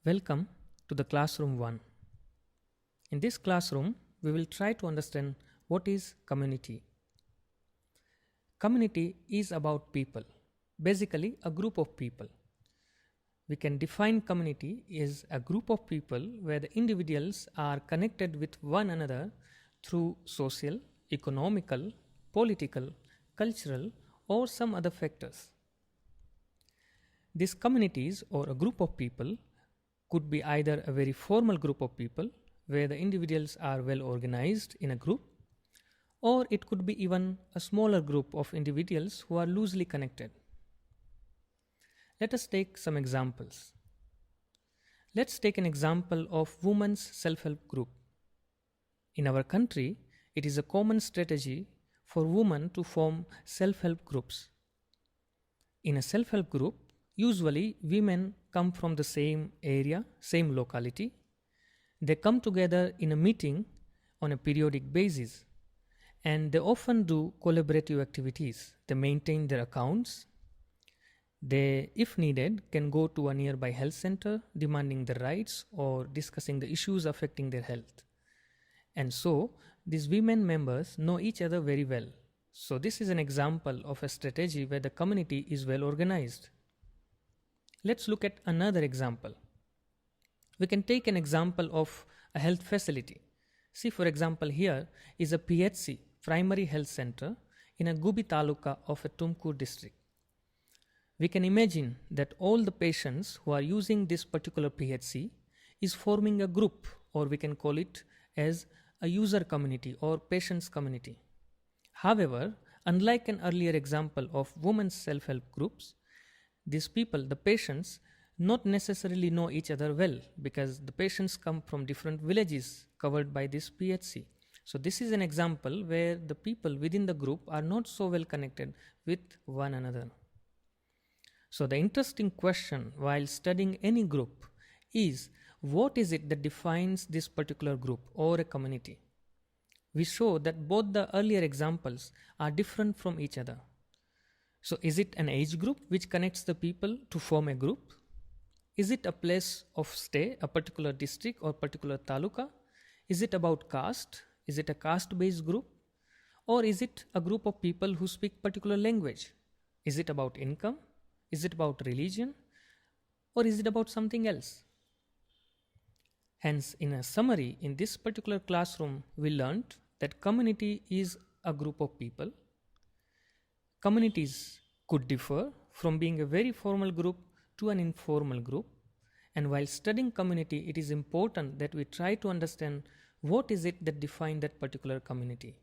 Welcome to the Classroom 1. In this classroom, we will try to understand what is community. Community is about people, basically a group of people. We can define community as a group of people where the individuals are connected with one another through social, economical, political, cultural, or some other factors. These communities or a group of people could be either a very formal group of people where the individuals are well organized in a group, or it could be even a smaller group of individuals who are loosely connected. Let us take some examples. Let's take an example of women's self-help group. In our country, it is a common strategy for women to form self-help groups. In a self-help group, usually women come from the same area, same locality. They come together in a meeting on a periodic basis, and they often do collaborative activities. They maintain their accounts. They, if needed, can go to a nearby health center demanding their rights or discussing the issues affecting their health. And so, these women members know each other very well. So this is an example of a strategy where the community is well organized. Let's look at another example. We can take an example of a health facility. See, for example, here is a PHC, Primary Health Center, in a Gubi Taluka of a Tumkur district. We can imagine that all the patients who are using this particular PHC is forming a group, or we can call it as a user community or patients community. However, unlike an earlier example of women's self-help groups, these people, the patients, not necessarily know each other well because the patients come from different villages covered by this PHC. So this is an example where the people within the group are not so well connected with one another. So the interesting question while studying any group is, what is it that defines this particular group or a community? We show that both the earlier examples are different from each other. So is it an age group which connects the people to form a group? Is it a place of stay, a particular district or particular taluka? Is it about caste? Is it a caste-based group? Or is it a group of people who speak particular language? Is it about income? Is it about religion? Or is it about something else? Hence, in a summary, in this particular classroom, we learned that community is a group of people. Communities could differ from being a very formal group to an informal group. And while studying community, it is important that we try to understand what is it that defines that particular community.